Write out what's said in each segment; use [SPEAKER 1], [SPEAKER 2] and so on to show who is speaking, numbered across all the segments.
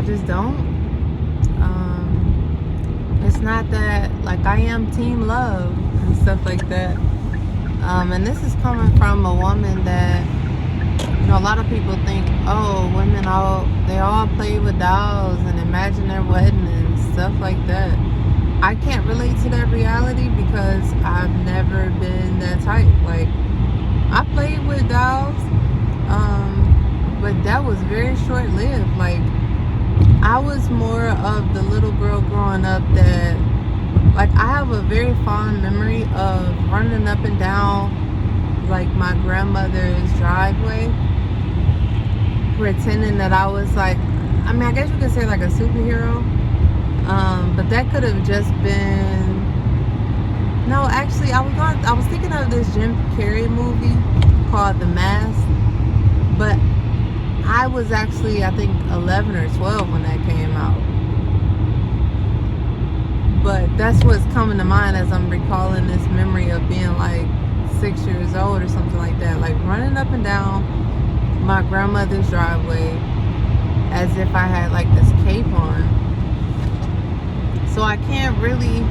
[SPEAKER 1] just don't. It's not that, like, I am team love and stuff like that. And this is coming from a woman that, a lot of people think, oh, women they all play with dolls and imagine their wedding and stuff like that. I can't relate to that reality because I've never been that type. Like, I played with dolls, but that was very short-lived. Like, I was more of the little girl growing up that, like, I have a very fond memory of running up and down, like, my grandmother's driveway, pretending that I was, like, I mean, I guess you could say, like, a superhero. But that could have just been, no, actually, I was thinking of this Jim Carrey movie called The Mask, but I was actually, I think, 11 or 12 when that came out. But that's what's coming to mind as I'm recalling this memory of being like 6 years old or something like that, like running up and down my grandmother's driveway as if I had like this cape on. So I can't really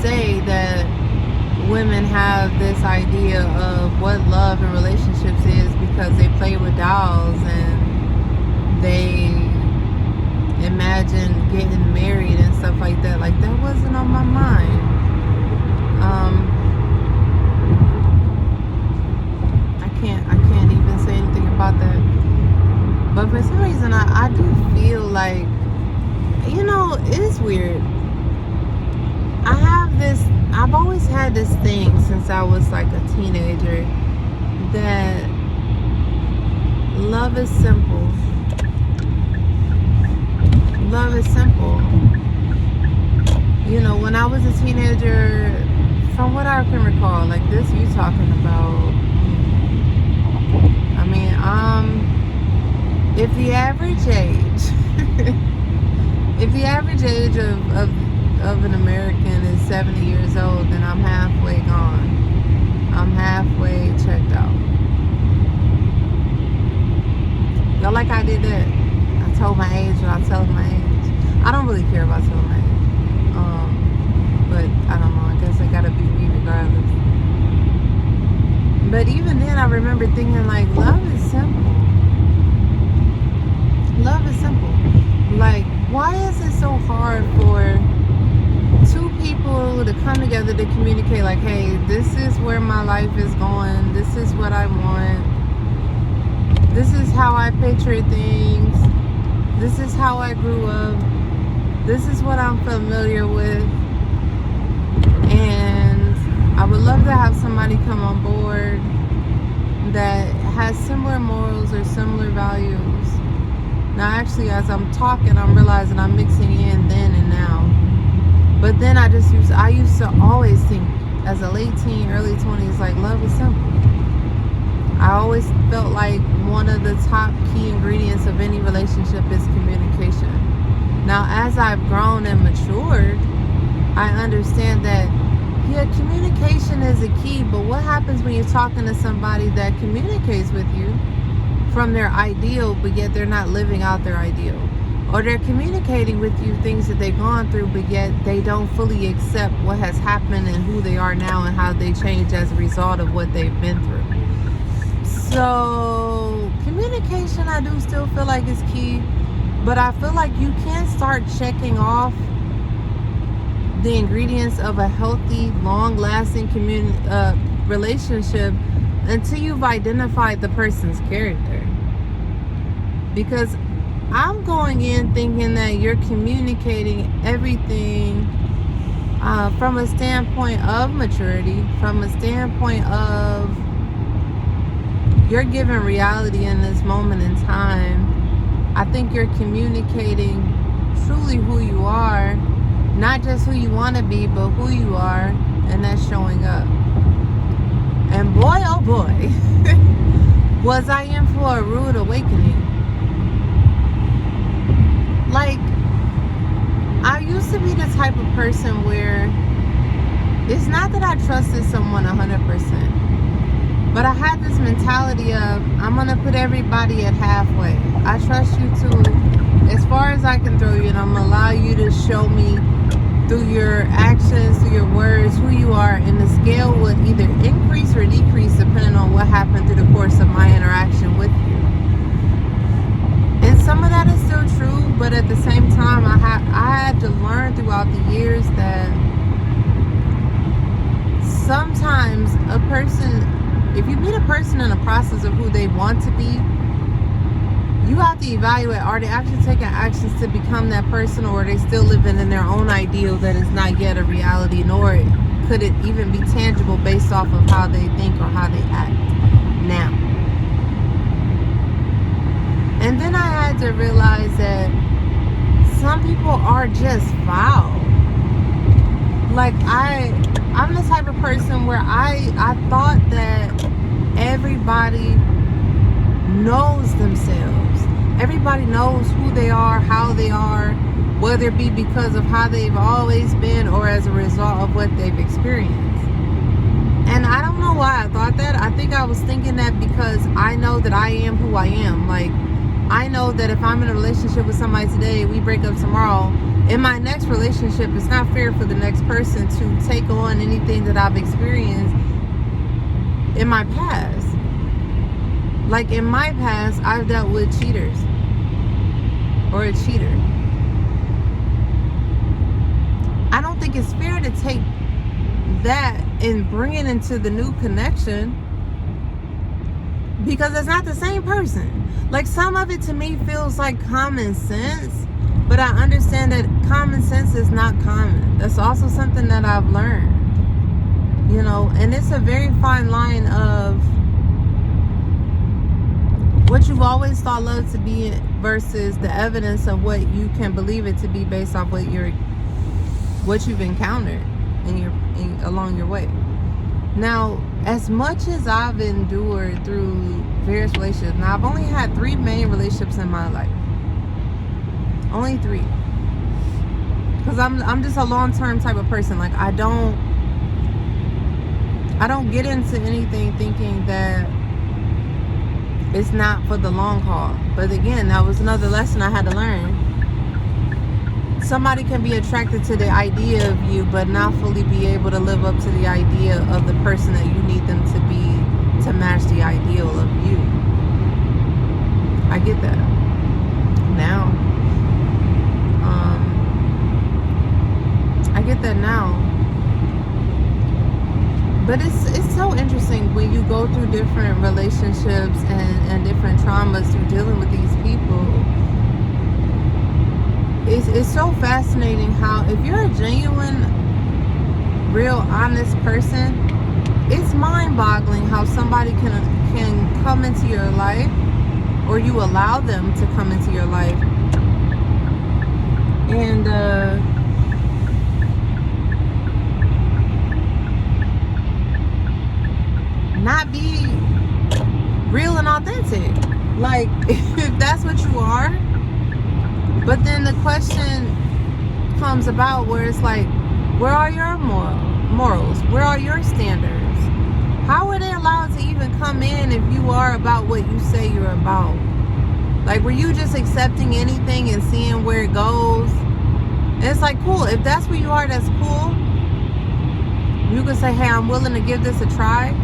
[SPEAKER 1] say that women have this idea of what love and relationships is because they play with dolls and they imagine getting married and stuff like that. Like, that wasn't on my mind. I can't even say anything about that. But for some reason, I do feel like, it is weird. I've always had this thing since I was like a teenager that love is simple. Love is simple. When I was a teenager, from what I can recall, like this you talking about, I mean, if the average age, if the average age of an American is 70 years old, then I'm halfway gone. I'm halfway checked out. Y'all like I did that? I told my age without telling my age. I don't really care about telling my age. But I don't know. I guess I gotta be me regardless. But even then, I remember thinking like, love is simple. Love is simple. Like, why is it so hard for two people to come together to communicate like, hey, this is where my life is going. This is what I want. This is how I picture things. This is how I grew up. This is what I'm familiar with. And I would love to have somebody come on board that has similar morals or similar values. Now, actually, as I'm talking, I'm realizing I'm mixing in then and now. But then I used to always think, as a late teen, early 20s, like, love is simple. I always felt like one of the top key ingredients of any relationship is communication. Now, as I've grown and matured, I understand that, yeah, communication is a key, but what happens when you're talking to somebody that communicates with you from their ideal, but yet they're not living out their ideal? Or they're communicating with you things that they've gone through, but yet they don't fully accept what has happened and who they are now and how they change as a result of what they've been through. So communication, I do still feel like is key, but I feel like you can't start checking off the ingredients of a healthy, long-lasting relationship until you've identified the person's character. Because I'm going in thinking that you're communicating everything from a standpoint of maturity, from a standpoint of you're giving reality in this moment in time. I think you're communicating truly who you are, not just who you want to be, but who you are, and that's showing up. And boy, oh boy, was I in for a rude awakening. Like, I used to be the type of person where it's not that I trusted someone 100%, but I had this mentality of, I'm going to put everybody at halfway. I trust you too, as far as as I can throw you, and I'm gonna allow you to show me through your actions, through your words, who you are, and the scale would either increase or decrease depending on what happened through the course of my interaction with you. And some of that is still true, but at the same time, I had to learn throughout the years that sometimes a person, if you meet a person in the process of who they want to be, you have to evaluate, are they actually taking actions to become that person, or are they still living in their own ideal that is not yet a reality, nor could it even be tangible based off of how they think or how they act now. And then I had to realize that some people are just foul. Like I'm the type of person where I thought that everybody knows themselves. Everybody knows who they are, how they are, whether it be because of how they've always been or as a result of what they've experienced. And I don't know why I thought that. I think I was thinking that because I know that I am who I am. Like, I know that if I'm in a relationship with somebody today, we break up tomorrow, in my next relationship, it's not fair for the next person to take on anything that I've experienced in my past. Like, in my past, I've dealt with cheaters or a cheater. I don't think it's fair to take that and bring it into the new connection, because it's not the same person. Like, some of it to me feels like common sense, but I understand that common sense is not common. That's also something that I've learned, you know, and it's a very fine line of what you've always thought love to be versus the evidence of what you can believe it to be based off what you've encountered along your way. Now, as much as I've endured through various relationships, now I've only had 3 main relationships in my life. Only 3. Because I'm just a long-term type of person. Like, I don't get into anything thinking that it's not for the long haul. But again, that was another lesson I had to learn. Somebody can be attracted to the idea of you, but not fully be able to live up to the idea of the person that you need them to be to match the ideal of you. I get that now. I get that now. But it's so interesting when you go through different relationships and different traumas through dealing with these people. It's so fascinating how, if you're a genuine, real, honest person, it's mind-boggling how somebody can come into your life, or you allow them to come into your life, and not be real and authentic. Like, if that's what you are. But then the question comes about where it's like, where are your morals? Where are your standards? How are they allowed to even come in if you are about what you say you're about? Like, were you just accepting anything and seeing where it goes? And it's like, cool. If that's where you are, that's cool. You can say, hey, I'm willing to give this a try.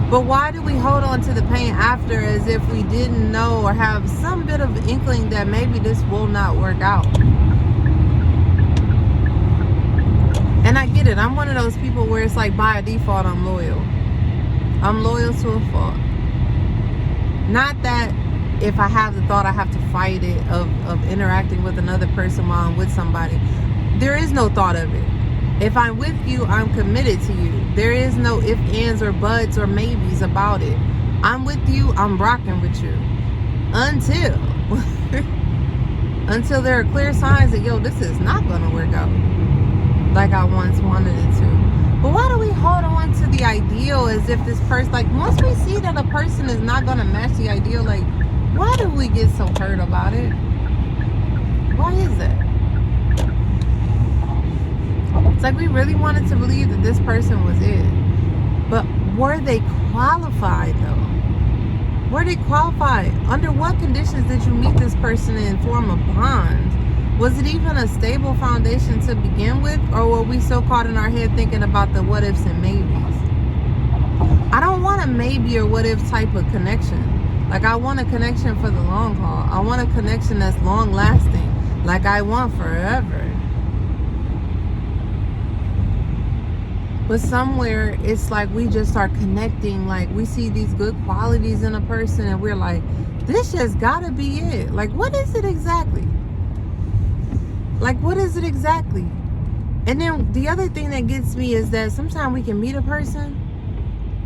[SPEAKER 1] But why do we hold on to the pain after as if we didn't know or have some bit of inkling that maybe this will not work out? And I get it. I'm one of those people where it's like, by default, I'm loyal. I'm loyal to a fault. Not that if I have the thought I have to fight it of interacting with another person while I'm with somebody. There is no thought of it. If I'm with you, I'm committed to you. There is no ifs, ands, or buts, or maybes about it. I'm with you, I'm rocking with you. Until there are clear signs that, yo, this is not going to work out like I once wanted it to. But why do we hold on to the ideal as if this person, like, once we see that a person is not going to match the ideal, like, why do we get so hurt about it? Why is that? It's like we really wanted to believe that this person was it. But were they qualified, though? Were they qualified? Under what conditions did you meet this person and form a bond? Was it even a stable foundation to begin with? Or were we so caught in our head thinking about the what ifs and maybes? I don't want a maybe or what if type of connection. Like, I want a connection for the long haul. I want a connection that's long lasting. Like, I want forever. But somewhere it's like we just start connecting. Like, we see these good qualities in a person and we're like, this just gotta be it. Like, what is it exactly? Like, what is it exactly? And then the other thing that gets me is that sometimes we can meet a person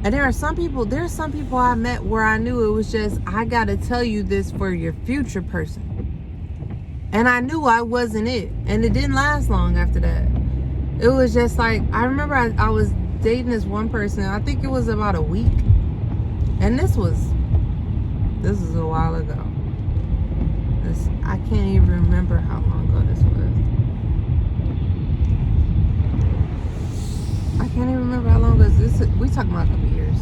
[SPEAKER 1] and there's some people I met where I knew it was just, I gotta tell you this for your future person. And I knew I wasn't it. And it didn't last long after that. It was just like, I remember I was dating this one person. I think it was about a week. And this was a while ago. I can't even remember how long ago this was. I can't even remember how long ago this. We talking about a couple years.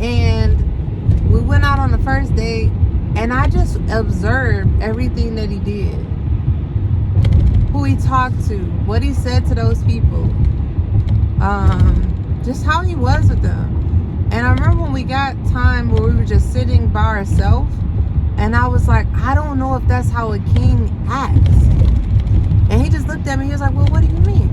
[SPEAKER 1] And we went out on the first date, and I just observed everything that he did. Who he talked to, what he said to those people, just how he was with them. And I remember when we got time where we were just sitting by ourselves, and I was like, I don't know if that's how a king acts. And he just looked at me, he was like, well, what do you mean?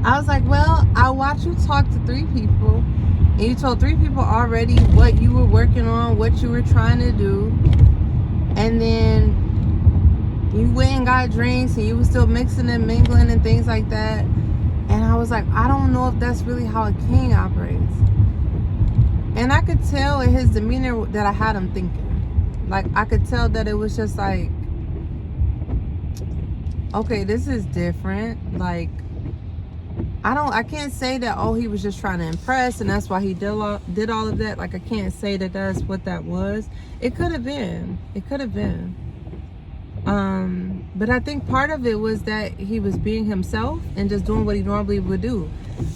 [SPEAKER 1] I was like, well, I watched you talk to 3 people, and you told 3 people already what you were working on, what you were trying to do, and then you went and got drinks and you were still mixing and mingling and things like that. And I was like, I don't know if that's really how a king operates. And I could tell in his demeanor that I had him thinking. Like, I could tell that it was just like, okay, this is different. Like, I can't say that, oh, he was just trying to impress and that's why he did all of that. Like, I can't say that that's what that was. It could have been. But I think part of it was that he was being himself and just doing what he normally would do.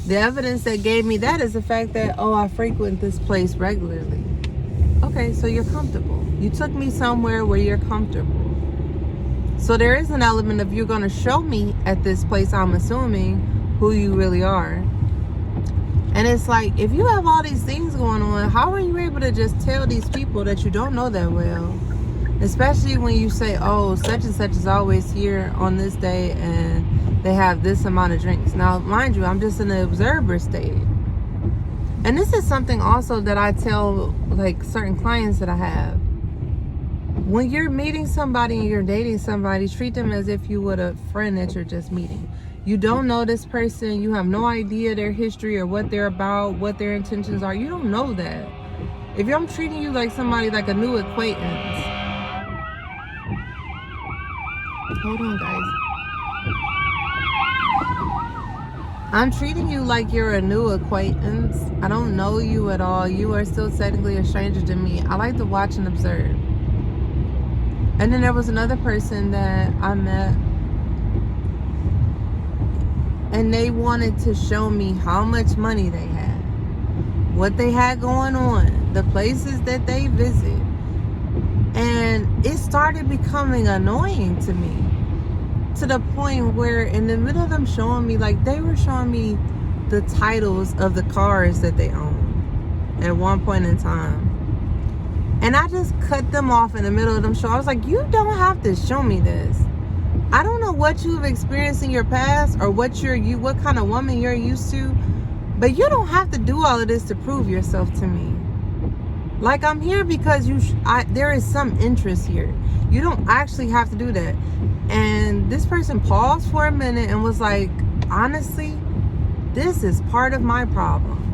[SPEAKER 1] The evidence that gave me that is the fact that, oh, I frequent this place regularly. Okay, so you're comfortable. You took me somewhere where you're comfortable. So there is an element of you're going to show me at this place, I'm assuming, who you really are. And it's like, if you have all these things going on, how are you able to just tell these people that you don't know that well? Especially when you say, oh, such and such is always here on this day and they have this amount of drinks. Now, mind you, I'm just in the observer state. And this is something also that I tell like certain clients that I have. When you're meeting somebody and you're dating somebody, treat them as if you would a friend that you're just meeting. You don't know this person. You have no idea their history or what they're about, what their intentions are. You don't know that. If I'm treating you like somebody, like a new acquaintance. Hold on, guys. I'm treating you like you're a new acquaintance. I don't know you at all. You are still technically a stranger to me. I like to watch and observe. And then there was another person that I met, and they wanted to show me how much money they had, what they had going on, the places that they visit. And it started becoming annoying to me, to the point where in the middle of them showing me, like, they were showing me the titles of the cars that they own at one point in time. And I just cut them off in the middle of them show. I was like, you don't have to show me this. I don't know what you've experienced in your past or what kind of woman you're used to, but you don't have to do all of this to prove yourself to me. Like, I'm here because there is some interest here. You don't actually have to do that. And this person paused for a minute and was like, honestly, this is part of my problem.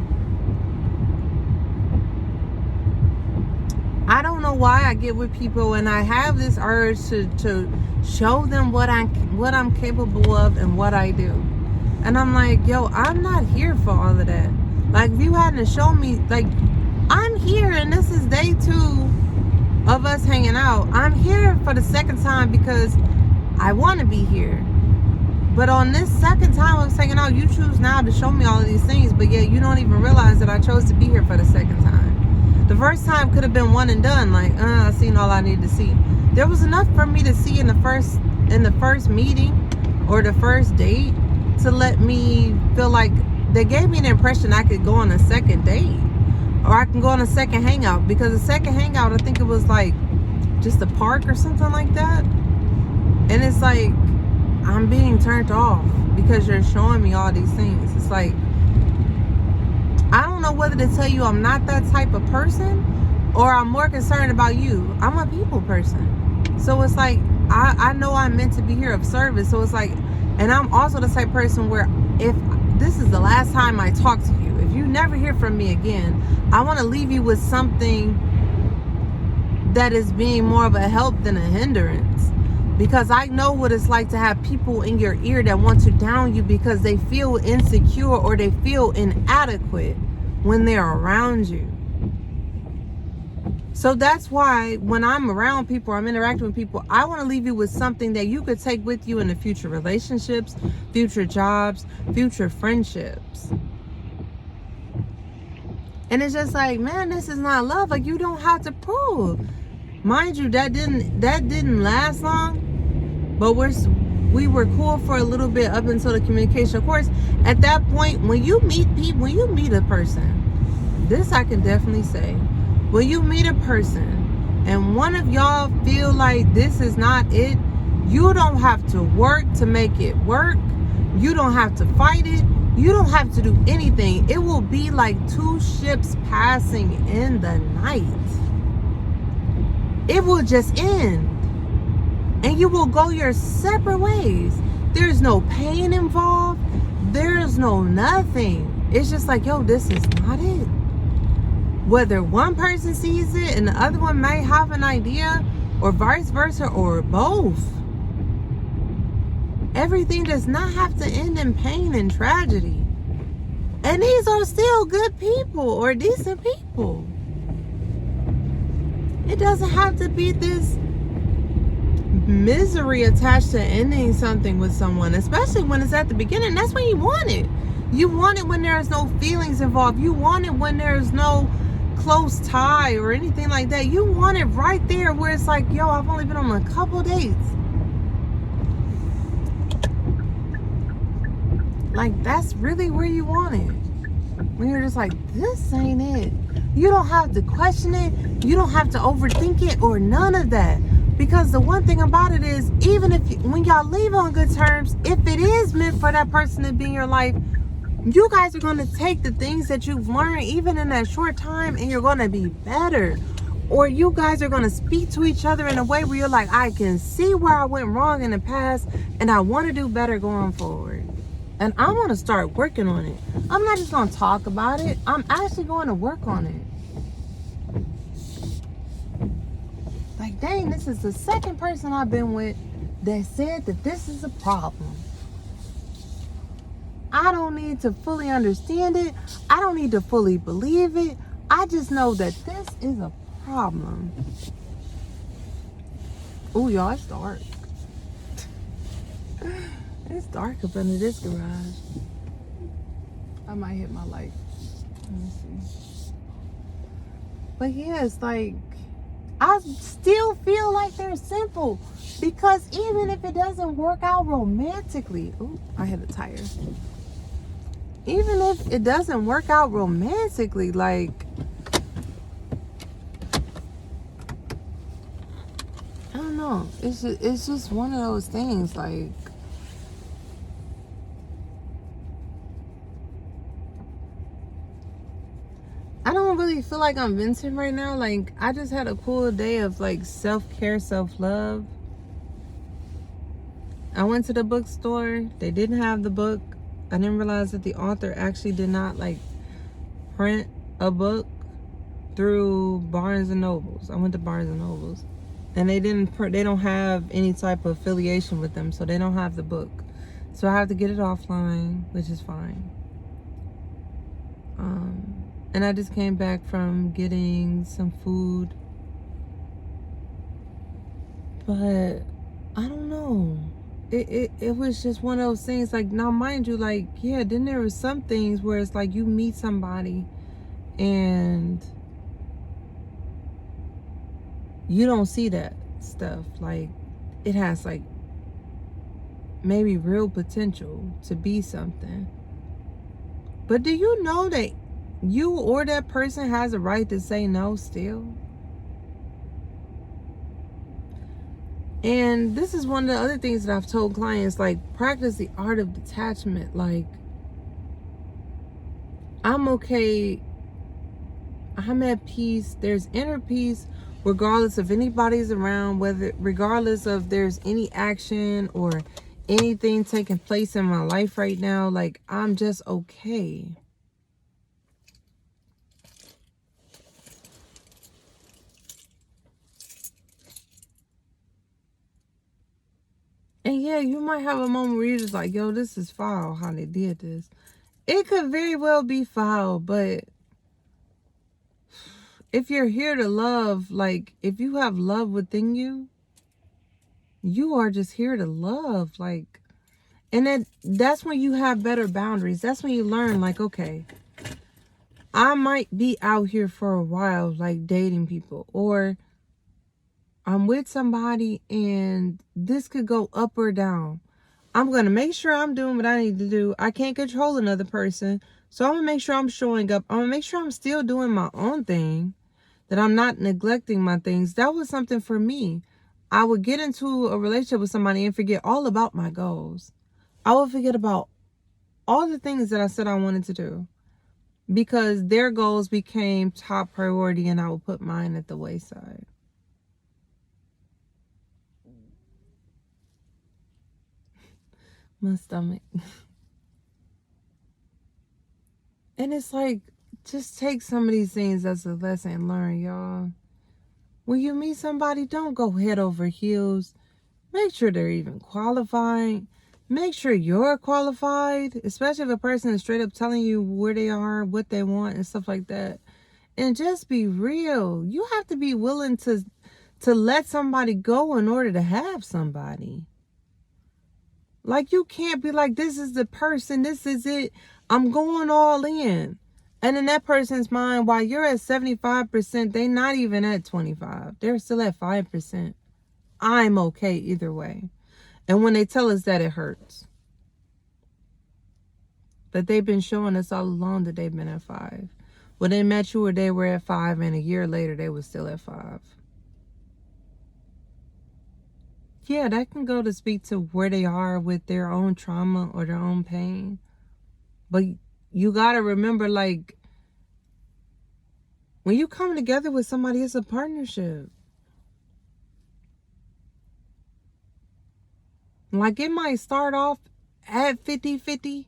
[SPEAKER 1] I don't know why I get with people and I have this urge to show them what I'm capable of and what I do. And I'm like, yo, I'm not here for all of that. Like, if you hadn't shown me, like, I'm here and this is day 2 of us hanging out. I'm here for the second time because I want to be here. But on this second time of us hanging out, you choose now to show me all of these things, but yet you don't even realize that I chose to be here for the second time. The first time could have been one and done. Like, I seen all I need to see. There was enough for me to see in the first meeting or the first date to let me feel like they gave me an impression I could go on a second date or I can go on a second hangout, because the second hangout, I think it was like just a park or something like that. And it's like, I'm being turned off because you're showing me all these things. It's like, I don't know whether to tell you I'm not that type of person or I'm more concerned about you. I'm a people person. So it's like, I know I'm meant to be here of service. So it's like, and I'm also the type of person where if this is the last time I talk to you, if you never hear from me again, I want to leave you with something that is being more of a help than a hindrance. Because I know what it's like to have people in your ear that want to down you because they feel insecure or they feel inadequate when they're around you. So that's why when I'm around people, I'm interacting with people, I want to leave you with something that you could take with you in the future relationships, future jobs, future friendships. And it's just like, man, this is not love. Like, you don't have to prove. Mind you, that didn't last long, but we were cool for a little bit up until the communication. Of course, at that point, when you meet a person, this I can definitely say, when you meet a person and one of y'all feel like this is not it, you don't have to work to make it work. You don't have to fight it. You don't have to do anything. It will be like two ships passing in the night. It will just end. And you will go your separate ways. There's no pain involved. There's no nothing. It's just like, yo, this is not it. Whether one person sees it and the other one may have an idea, or vice versa, or both. Everything does not have to end in pain and tragedy. And these are still good people or decent people. It doesn't have to be this misery attached to ending something with someone, especially when it's at the beginning. That's when you want it. You want it when there's no feelings involved. You want it when there's no close tie or anything like that. You want it right there where it's like, yo, I've only been on a couple dates. Like, that's really where you want it. When you're just like, this ain't it. You don't have to question it. You don't have to overthink it or none of that. Because the one thing about it is, even when y'all leave on good terms, if it is meant for that person to be in your life, you guys are going to take the things that you've learned even in that short time and you're going to be better. Or you guys are going to speak to each other in a way where you're like, I can see where I went wrong in the past and I want to do better going forward. And I want to start working on it. I'm not just going to talk about it. I'm actually going to work on it. Like, dang, this is the second person I've been with that said that this is a problem. I don't need to fully understand it. I don't need to fully believe it. I just know that this is a problem. Oh, y'all, it's dark. It's dark up under this garage. I might hit my light. Let me see. But yeah, it's like, I still feel like they're simple. Because even if it doesn't work out romantically. Oh, I hit a tire. Even if it doesn't work out romantically, like, I don't know. It's just one of those things, like, I don't really feel like I'm venting right now. Like, I just had a cool day of like self-care, self-love. I went to the bookstore. They didn't have the book. I didn't realize that the author actually did not like print a book through Barnes and Nobles. I went to Barnes and Nobles, and they don't have any type of affiliation with them, so they don't have the book. So I have to get it offline, which is fine. And I just came back from getting some food, but I don't know. It was just one of those things. Like, now mind you, like, yeah, then there was some things where it's like you meet somebody and you don't see that stuff. Like, it has like maybe real potential to be something. But do you know that you or that person has a right to say no still? And this is one of the other things that I've told clients, like, practice the art of detachment. Like, I'm okay, I'm at peace, there's inner peace regardless of anybody's around, whether regardless of there's any action or anything taking place in my life right now. Like, I'm just okay. And yeah, you might have a moment where you're just like, yo, this is foul how they did this. It could very well be foul, but if you're here to love, like, if you have love within you, you are just here to love. Like, and that's when you have better boundaries. That's when you learn, like, okay, I might be out here for a while, like dating people, or I'm with somebody and this could go up or down. I'm going to make sure I'm doing what I need to do. I can't control another person. So I'm going to make sure I'm showing up. I'm going to make sure I'm still doing my own thing, that I'm not neglecting my things. That was something for me. I would get into a relationship with somebody and forget all about my goals. I would forget about all the things that I said I wanted to do because their goals became top priority and I would put mine at the wayside. My stomach. And it's like, just take some of these things as a lesson learned, y'all. When you meet somebody, don't go head over heels. Make sure they're even qualified. Make sure you're qualified, especially if a person is straight up telling you where they are, what they want, and stuff like that. And just be real. You have to be willing to let somebody go in order to have somebody. Like, you can't be like, this is the person, this is it, I'm going all in. And in that person's mind, while you're at 75%, they're not even at 25. They're still at 5%. I'm okay either way. And when they tell us that, it hurts. But they've been showing us all along that they've been at 5. When they met you or they were at 5, and a year later they were still at 5. Yeah, that can go to speak to where they are with their own trauma or their own pain. But you gotta remember, like, when you come together with somebody, it's a partnership. Like, it might start off at 50-50.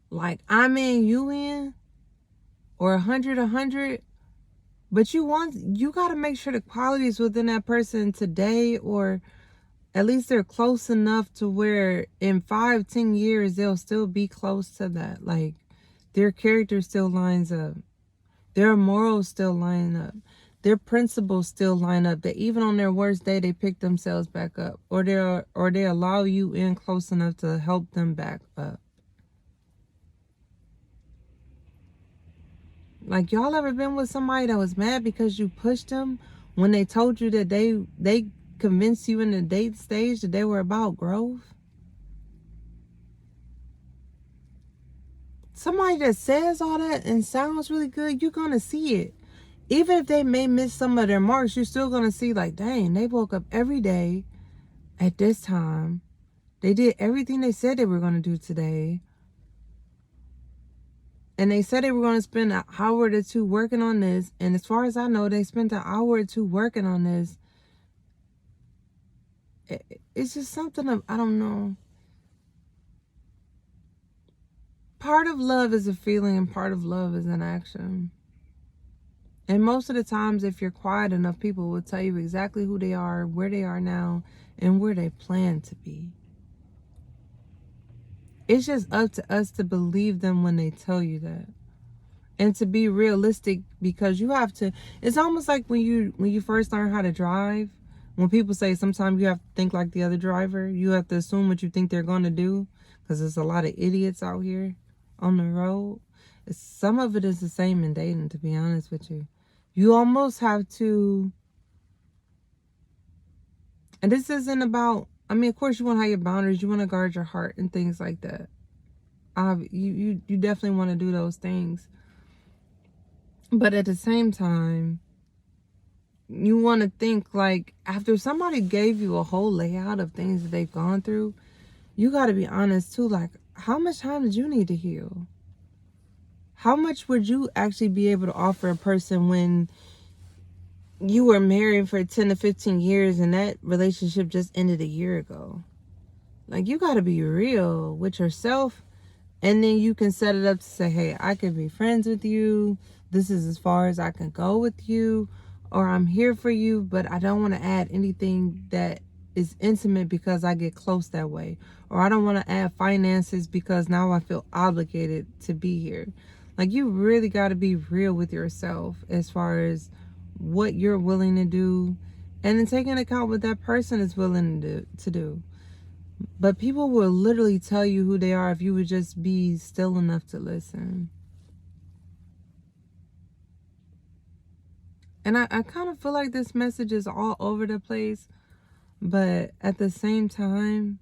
[SPEAKER 1] Like, I'm in, you in, or 100-100. But you got to make sure the qualities within that person today, or at least they're close enough to where in 5-10 years, they'll still be close to that. Like, their character still lines up. Their morals still line up. Their principles still line up. That even on their worst day, they pick themselves back up, or they allow you in close enough to help them back up. Like, y'all ever been with somebody that was mad because you pushed them when they told you that they convinced you in the date stage that they were about growth? Somebody that says all that and sounds really good, you're gonna see it. Even if they may miss some of their marks, you're still gonna see, like, dang, they woke up every day at this time. They did everything they said they were gonna do today. And they said they were gonna spend an hour or two working on this. And as far as I know, they spent an hour or two working on this. It's just something of, I don't know. Part of love is a feeling and part of love is an action. And most of the times, if you're quiet enough, people will tell you exactly who they are, where they are now, and where they plan to be. It's just up to us to believe them when they tell you that. And to be realistic, because you have to, it's almost like when you first learn how to drive, when people say sometimes you have to think like the other driver, you have to assume what you think they're going to do, because there's a lot of idiots out here on the road. Some of it is the same in dating, to be honest with you. You almost have to And this isn't about, I mean, of course you want to have your boundaries, you want to guard your heart and things like that. You definitely want to do those things. But at the same time, you want to think like after somebody gave you a whole layout of things that they've gone through, you got to be honest too. Like, how much time did you need to heal? How much would you actually be able to offer a person when you were married for 10 to 15 years and that relationship just ended a year ago? Like, you got to be real with yourself. And then you can set it up to say, hey, I can be friends with you. This is as far as I can go with you. Or I'm here for you, but I don't want to add anything that is intimate because I get close that way. Or I don't want to add finances because now I feel obligated to be here. Like, you really got to be real with yourself as far as what you're willing to do. And then take into account what that person is willing to do. But people will literally tell you who they are if you would just be still enough to listen. And I kind of feel like this message is all over the place. But at the same time,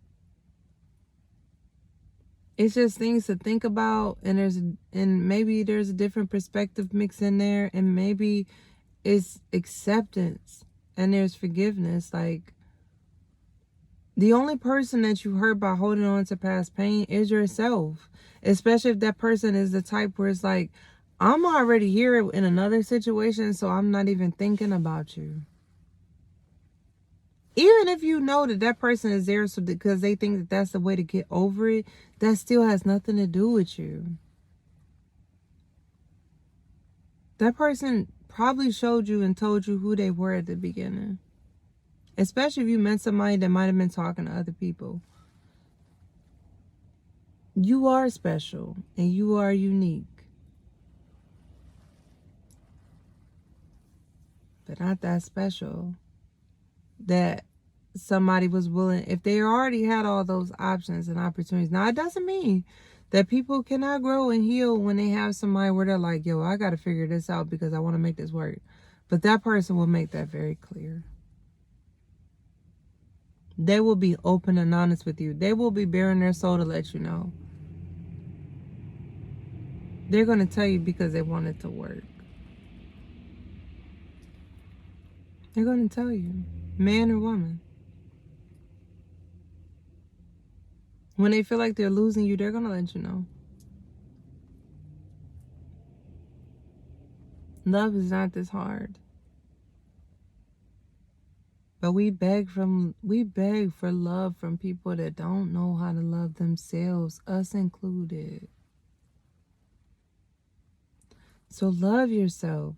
[SPEAKER 1] it's just things to think about. And maybe there's a different perspective mixed in there. And maybe it's acceptance. And there's forgiveness. Like, the only person that you hurt by holding on to past pain is yourself. Especially if that person is the type where it's like, I'm already here in another situation, so I'm not even thinking about you. Even if you know that that person is there so because they think that that's the way to get over it, that still has nothing to do with you. That person probably showed you and told you who they were at the beginning. Especially if you met somebody that might have been talking to other people. You are special and you are unique. But not that special that somebody was willing, if they already had all those options and opportunities. Now, it doesn't mean that people cannot grow and heal when they have somebody where they're like, yo, I got to figure this out because I want to make this work. But that person will make that very clear. They will be open and honest with you. They will be bearing their soul to let you know. They're going to tell you because they want it to work. They're going to tell you, man or woman. When they feel like they're losing you, they're going to let you know. Love is not this hard. But we beg for love from people that don't know how to love themselves, us included. So love yourself.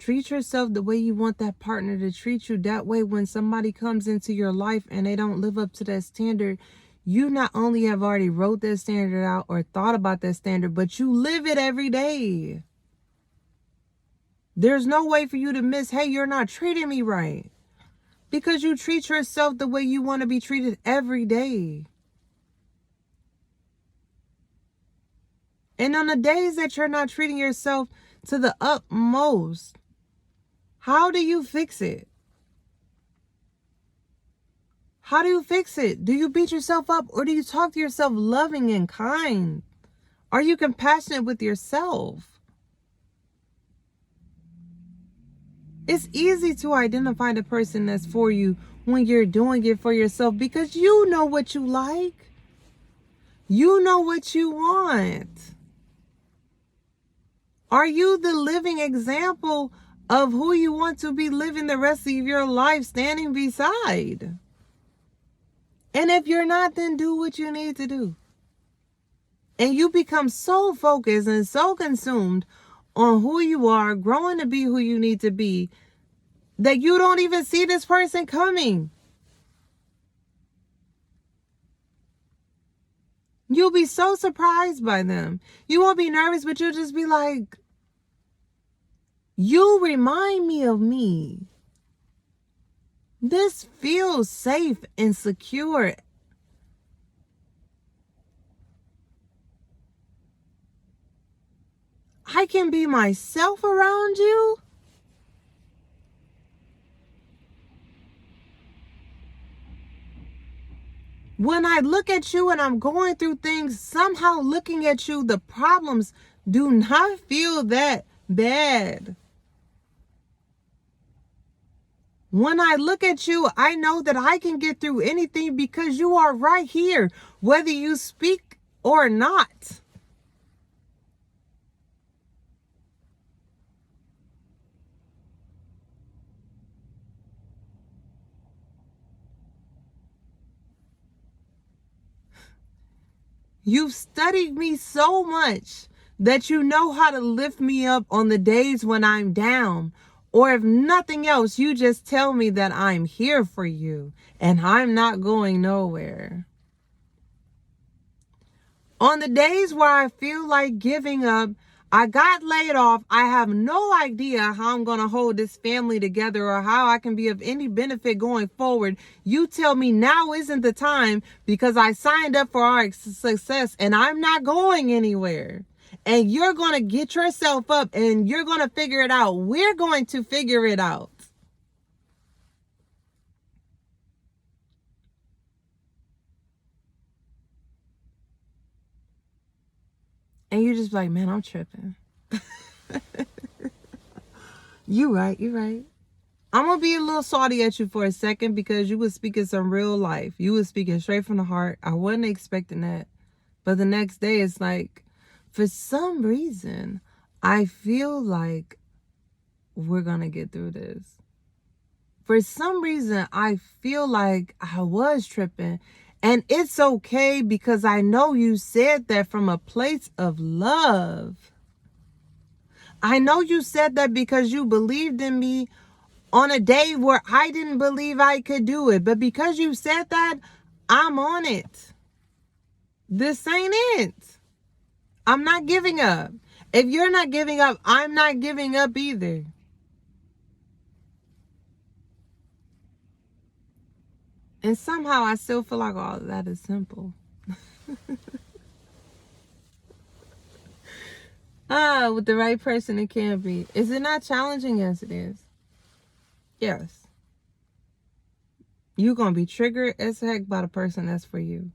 [SPEAKER 1] Treat yourself the way you want that partner to treat you. That way, when somebody comes into your life and they don't live up to that standard, you not only have already wrote that standard out or thought about that standard, but you live it every day. There's no way for you to miss, hey, you're not treating me right. Because you treat yourself the way you want to be treated every day. And on the days that you're not treating yourself to the utmost, how do you fix it? How do you fix it? Do you beat yourself up or do you talk to yourself loving and kind? Are you compassionate with yourself? It's easy to identify the person that's for you when you're doing it for yourself because you know what you like. You know what you want. Are you the living example of who you want to be living the rest of your life standing beside? And if you're not, then do what you need to do. And you become so focused and so consumed on who you are, growing to be who you need to be, that you don't even see this person coming. You'll be so surprised by them. You won't be nervous, but you'll just be like, you remind me of me. This feels safe and secure. I can be myself around you. When I look at you and I'm going through things, somehow looking at you, the problems do not feel that bad. When I look at you, I know that I can get through anything because you are right here, whether you speak or not. You've studied me so much that you know how to lift me up on the days when I'm down. Or if nothing else, you just tell me that I'm here for you and I'm not going nowhere. On the days where I feel like giving up, I got laid off, I have no idea how I'm going to hold this family together or how I can be of any benefit going forward. You tell me now isn't the time because I signed up for our success and I'm not going anywhere. And you're going to get yourself up and you're going to figure it out. We're going to figure it out. And you're just like, man, I'm tripping. You right, you right. I'm going to be a little salty at you for a second because you was speaking some real life. You was speaking straight from the heart. I wasn't expecting that. But the next day, it's like, for some reason, I feel like we're going to get through this. For some reason, I feel like I was tripping. And it's okay because I know you said that from a place of love. I know you said that because you believed in me on a day where I didn't believe I could do it. But because you said that, I'm on it. This ain't it. I'm not giving up. If you're not giving up, I'm not giving up either. And somehow I still feel like all of that is simple. With the right person, it can be. Is it not challenging? Yes, it is. Yes. You're going to be triggered as heck by the person that's for you.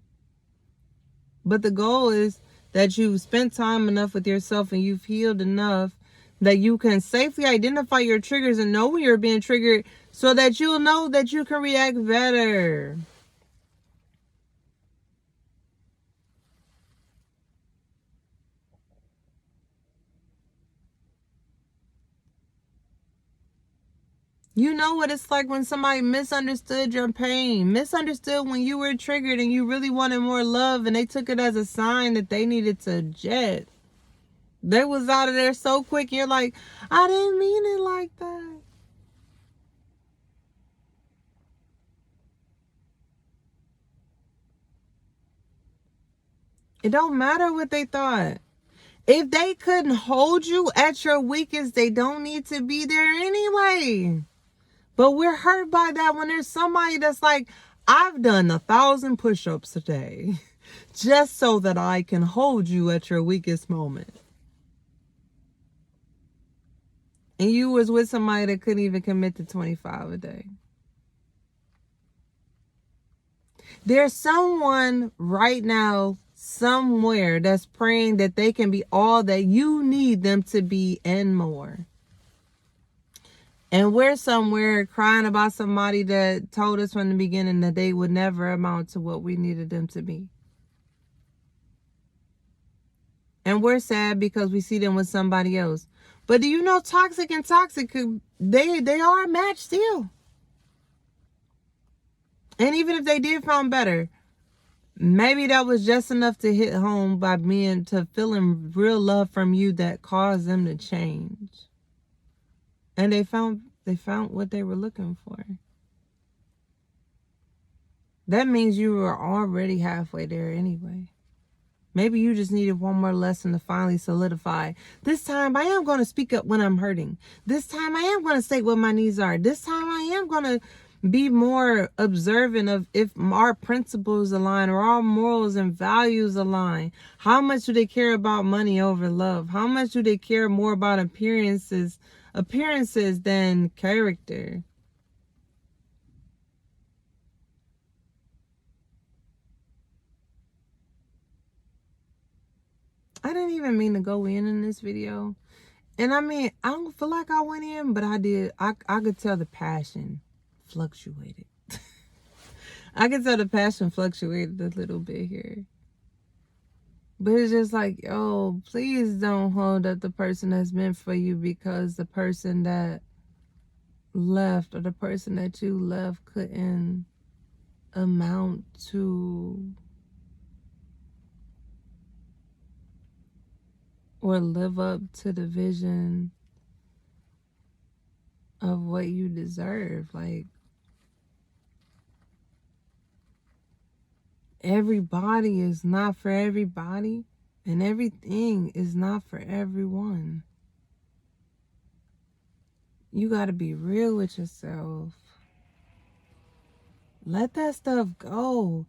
[SPEAKER 1] But the goal is that you've spent time enough with yourself and you've healed enough that you can safely identify your triggers and know when you're being triggered so that you'll know that you can react better. You know what it's like when somebody misunderstood your pain, misunderstood when you were triggered and you really wanted more love and they took it as a sign that they needed to jet. They was out of there so quick. You're like, I didn't mean it like that. It don't matter what they thought. If they couldn't hold you at your weakest, they don't need to be there anyway. But we're hurt by that when there's somebody that's like, I've done 1,000 push-ups today just so that I can hold you at your weakest moment. And you was with somebody that couldn't even commit to 25 a day. There's someone right now somewhere that's praying that they can be all that you need them to be and more. And we're somewhere crying about somebody that told us from the beginning that they would never amount to what we needed them to be. And we're sad because we see them with somebody else. But do you know toxic and toxic, they are a match still. And even if they did find better, maybe that was just enough to hit home by being to feeling real love from you that caused them to change. And they found what they were looking for. That means you were already halfway there anyway. Maybe you just needed one more lesson to finally solidify. This time I am going to speak up when I'm hurting. This time I am going to state what my needs are. This time I am going to be more observant of if our principles align or our morals and values align. How much do they care about money over love? How much do they care more about appearances than character? I didn't even mean to go in this video. And I mean, I don't feel like I went in, but I did. I could tell the passion fluctuated. I could tell the passion fluctuated a little bit here. But it's just like, yo, please don't hold up the person that's meant for you because the person that left or the person that you left couldn't amount to or live up to the vision of what you deserve. Like, everybody is not for everybody, and everything is not for everyone. You got to be real with yourself. Let that stuff go.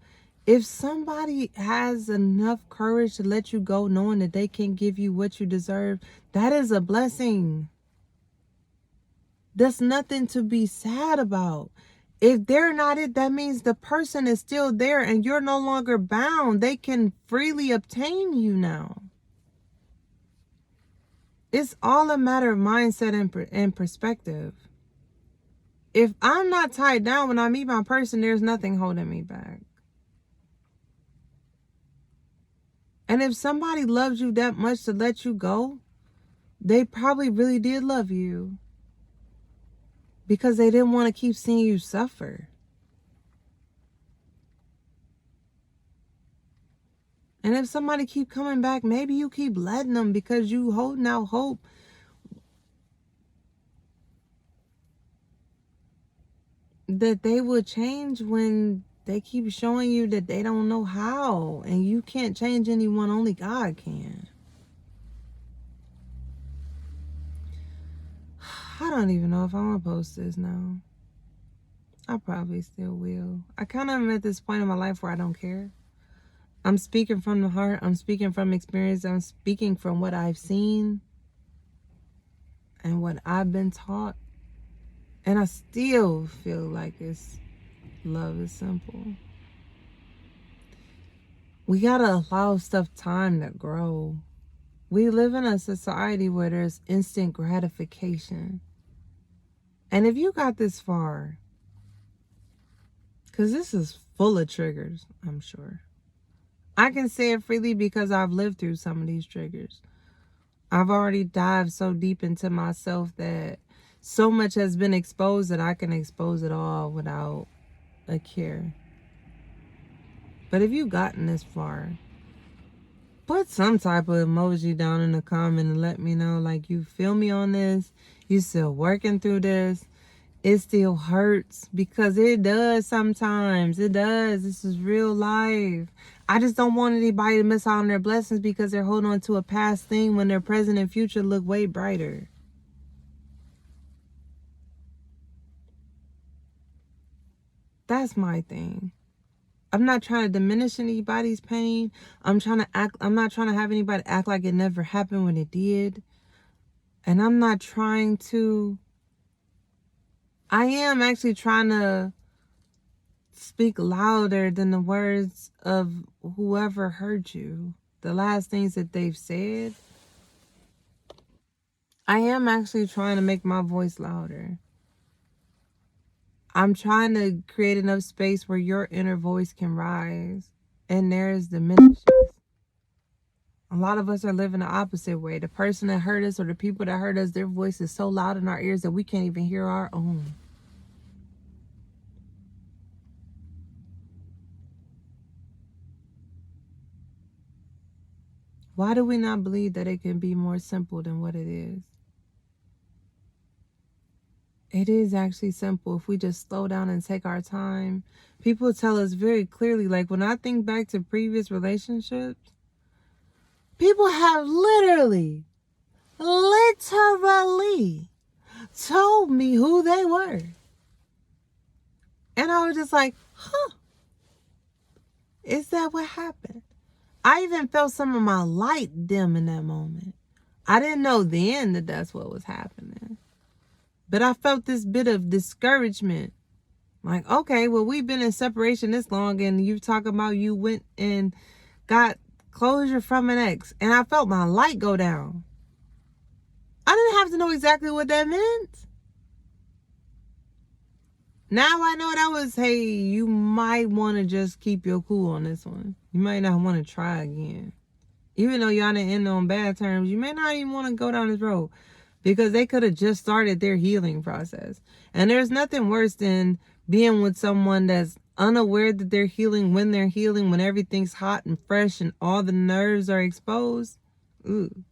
[SPEAKER 1] If somebody has enough courage to let you go knowing that they can give you what you deserve, that is a blessing. That's nothing to be sad about. If they're not it, that means the person is still there and you're no longer bound. They can freely obtain you now. It's all a matter of mindset and perspective. If I'm not tied down when I meet my person, there's nothing holding me back. And if somebody loves you that much to let you go, they probably really did love you because they didn't want to keep seeing you suffer. And if somebody keep coming back, maybe you keep letting them because you holding out hope that they will change when they keep showing you that they don't know how. And you can't change anyone, only God can. I don't even know if I'm gonna post this now. I probably still will. I kind of am at this point in my life where I don't care. I'm speaking from the heart. I'm speaking from experience. I'm speaking from what I've seen and what I've been taught. And I still feel like love is simple. We gotta allow stuff time to grow. We live in a society where there's instant gratification. And if you got this far, because this is full of triggers, I'm sure. I can say it freely because I've lived through some of these triggers. I've already dived so deep into myself that so much has been exposed that I can expose it all without a care. But if you've gotten this far, put some type of emoji down in the comment and let me know, like, you feel me on this. You still working through this. It still hurts, because it does sometimes. It does. This is real life. I just don't want anybody to miss out on their blessings because they're holding on to a past thing when their present and future look way brighter. That's my thing. I'm not trying to diminish anybody's pain. I'm not trying to have anybody act like it never happened when it did. And I'm not trying to, I am actually trying to speak louder than the words of whoever hurt you. The last things that they've said. I am actually trying to make my voice louder. I'm trying to create enough space where your inner voice can rise and theirs diminishes. A lot of us are living the opposite way. The person that hurt us or the people that hurt us, their voice is so loud in our ears that we can't even hear our own. Why do we not believe that it can be more simple than what it is? It is actually simple if we just slow down and take our time. People tell us very clearly, like when I think back to previous relationships, people have literally told me who they were. And I was just like, huh, is that what happened? I even felt some of my light dim in that moment. I didn't know then that that's what was happening. But I felt this bit of discouragement. Like, okay, well, we've been in separation this long and you talk about you went and got closure from an ex, and I felt my light go down. I didn't have to know exactly what that meant. Now I know that was, hey, you might want to just keep your cool on this one. You might not want to try again. Even though y'all didn't end on bad terms, you may not even want to go down this road, because they could have just started their healing process. And there's nothing worse than being with someone that's unaware that they're healing, when everything's hot and fresh and all the nerves are exposed. Ooh.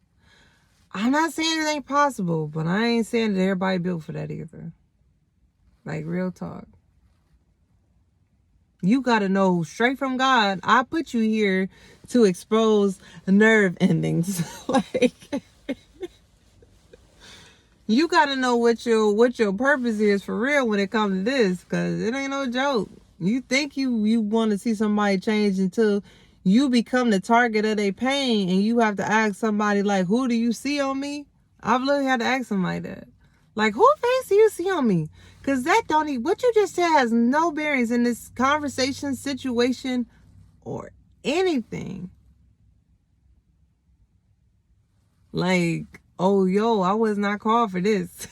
[SPEAKER 1] I'm not saying it ain't possible, but I ain't saying that everybody built for that either. Like, real talk. You got to know straight from God, I put you here to expose nerve endings. Like, you got to know what your purpose is for real when it comes to this, because it ain't no joke. You think you want to see somebody change until you become the target of their pain, and you have to ask somebody, like, who do you see on me? I've literally had to ask somebody that. Like, who face do you see on me? Because that don't even, what you just said has no bearings in this conversation, situation, or anything. Like, oh, yo, I was not called for this.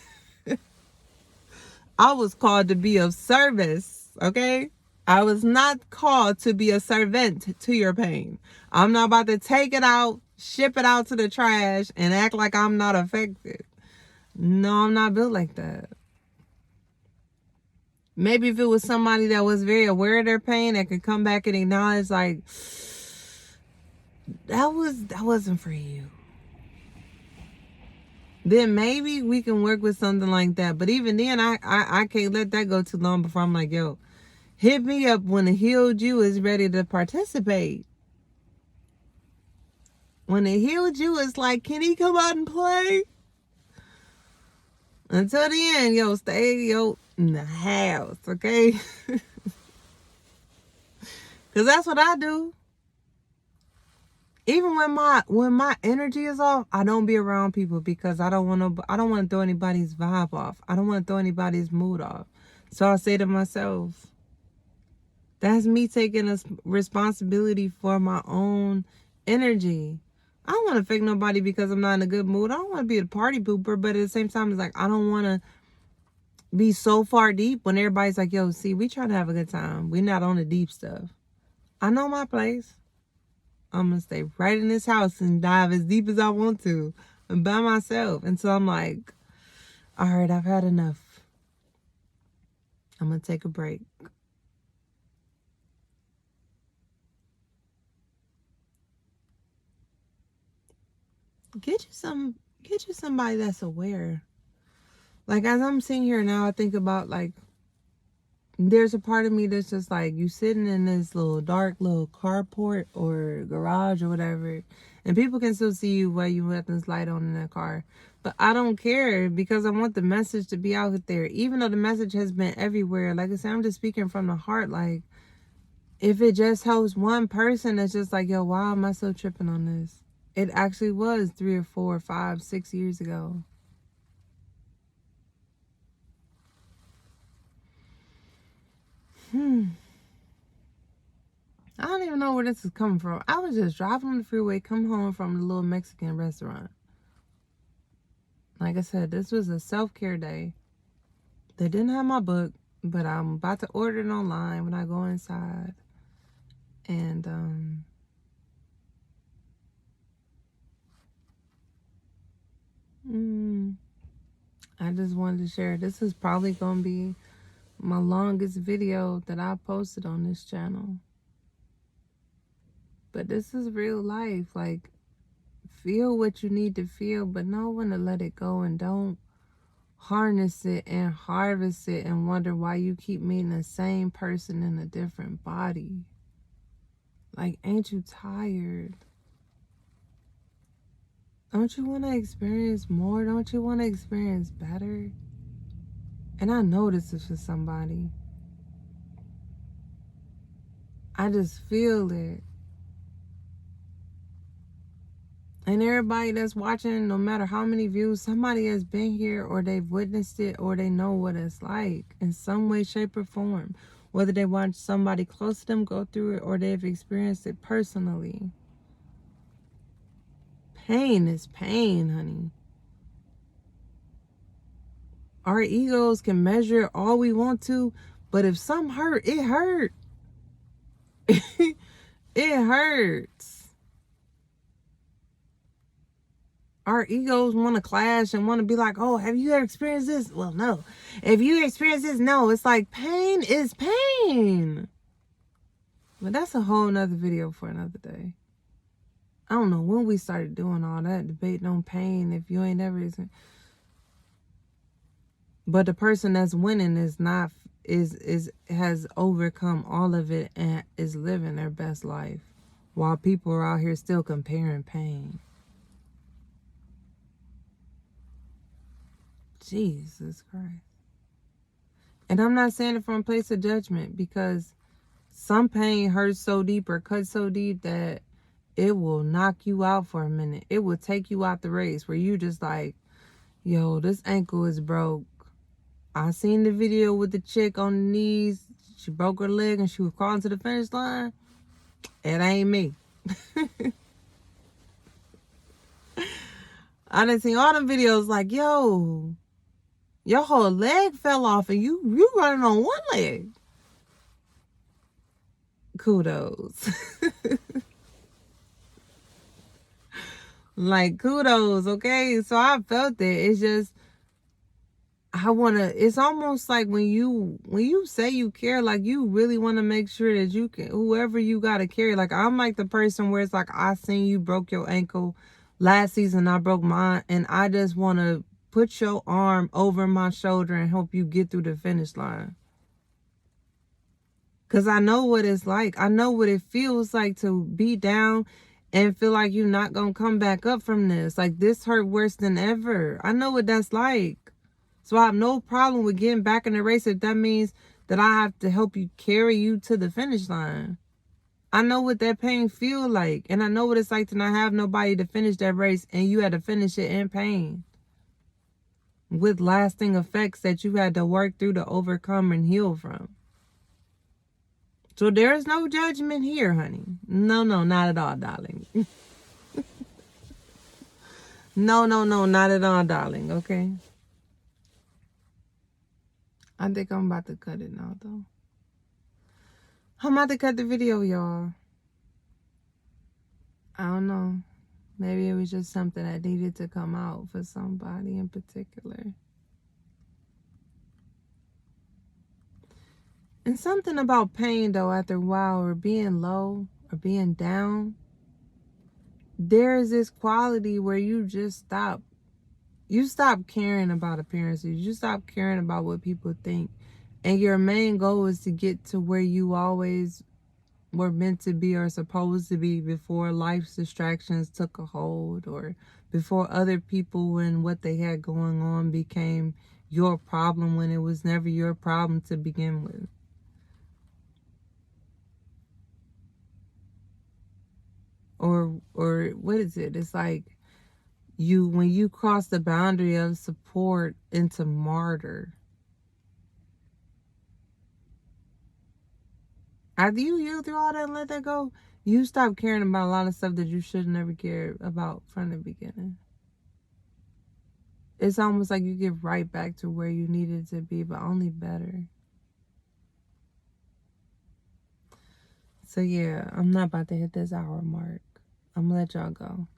[SPEAKER 1] I was called to be of service, okay? I was not called to be a servant to your pain. I'm not about to take it out, ship it out to the trash, and act like I'm not affected. No, I'm not built like that. Maybe if it was somebody that was very aware of their pain, that could come back and acknowledge, like, that wasn't for you, then maybe we can work with something like that. But even then, I can't let that go too long before I'm like, yo, hit me up when the healed you is ready to participate. When the healed you is like, can he come out and play? Until the end, yo, stay, in the house, okay? Because that's what I do. Even when my energy is off, I don't be around people, because I don't want to throw anybody's vibe off. I don't want to throw anybody's mood off. So I say to myself, that's me taking a responsibility for my own energy. I don't want to fake nobody because I'm not in a good mood. I don't want to be a party pooper, but at the same time, it's like, I don't want to be so far deep when everybody's like, yo, see, we trying to have a good time. We not on the deep stuff. I know my place. I'm going to stay right in this house and dive as deep as I want to, and by myself, until I'm like, all right, I've had enough. I'm going to take a break. Get you somebody that's aware. Like, as I'm sitting here now, I think about, like, there's a part of me that's just like, you sitting in this little dark little carport or garage or whatever, and people can still see you while you have this light on in that car. But I don't care, because I want the message to be out there, even though the message has been everywhere. Like I said, I'm just speaking from the heart. Like, if it just helps one person that's just like, yo, why am I so tripping on this? It actually was 3 or 4 or 5, 6 years ago. I don't even know where this is coming from. I was just driving on the freeway, come home from the little Mexican restaurant. Like I said, this was a self-care day. They didn't have my book, but I'm about to order it online when I go inside. And I just wanted to share. This is probably going to be my longest video that I posted on this channel. But this is real life. Like, feel what you need to feel, but know when to let it go, and don't harness it and harvest it and wonder why you keep meeting the same person in a different body. Like, ain't you tired? Don't you want to experience more? Don't you want to experience better? And I know this is for somebody. I just feel it. And everybody that's watching, no matter how many views, somebody has been here, or they've witnessed it, or they know what it's like in some way, shape, or form. Whether they watch somebody close to them go through it, or they've experienced it personally. Pain is pain, honey. Our egos can measure all we want to, but if some hurt, it hurt. It hurts. Our egos want to clash and want to be like, oh, have you ever experienced this? Well, no. If you experience this, no. It's like pain is pain. But that's a whole nother video for another day. I don't know when we started doing all that, debating on pain if you ain't ever. But the person that's winning is not, has overcome all of it and is living their best life. While people are out here still comparing pain. Jesus Christ. And I'm not saying it from a place of judgment, because some pain hurts so deep or cuts so deep that it will knock you out for a minute. It will take you out the race where you just like, yo, this ankle is broke. I seen the video with the chick on the knees. She broke her leg and she was crawling to the finish line. It ain't me. I done seen all them videos like, yo, your whole leg fell off and you running on one leg. Kudos. Like, kudos, okay? So I felt it. It's just, it's almost like when you say you care, like you really want to make sure that you can, whoever you got to carry. Like, I'm like the person where it's like, I seen you broke your ankle last season, I broke mine, and I just want to put your arm over my shoulder and help you get through the finish line. Because I know what it's like. I know what it feels like to be down and feel like you're not going to come back up from this. Like, this hurt worse than ever. I know what that's like. So I have no problem with getting back in the race if that means that I have to help you carry you to the finish line. I know what that pain feel like. And I know what it's like to not have nobody to finish that race and you had to finish it in pain. With lasting effects that you had to work through to overcome and heal from. So there is no judgment here, honey. No, not at all, darling. No, not at all, darling, okay? I think I'm about to cut it now, though. I'm about to cut the video, y'all. I don't know. Maybe it was just something that needed to come out for somebody in particular. And something about pain, though, after a while, or being low, or being down, there is this quality where you just stop. You stop caring about appearances. You stop caring about what people think. And your main goal is to get to where you always were meant to be or supposed to be before life's distractions took a hold, or before other people and what they had going on became your problem when it was never your problem to begin with. Or what is it? It's like when you cross the boundary of support into martyr. After you heal through all that and let that go, you stop caring about a lot of stuff that you should never care about from the beginning. It's almost like you get right back to where you needed to be, but only better. So yeah, I'm not about to hit this hour mark. I'm gonna let y'all go.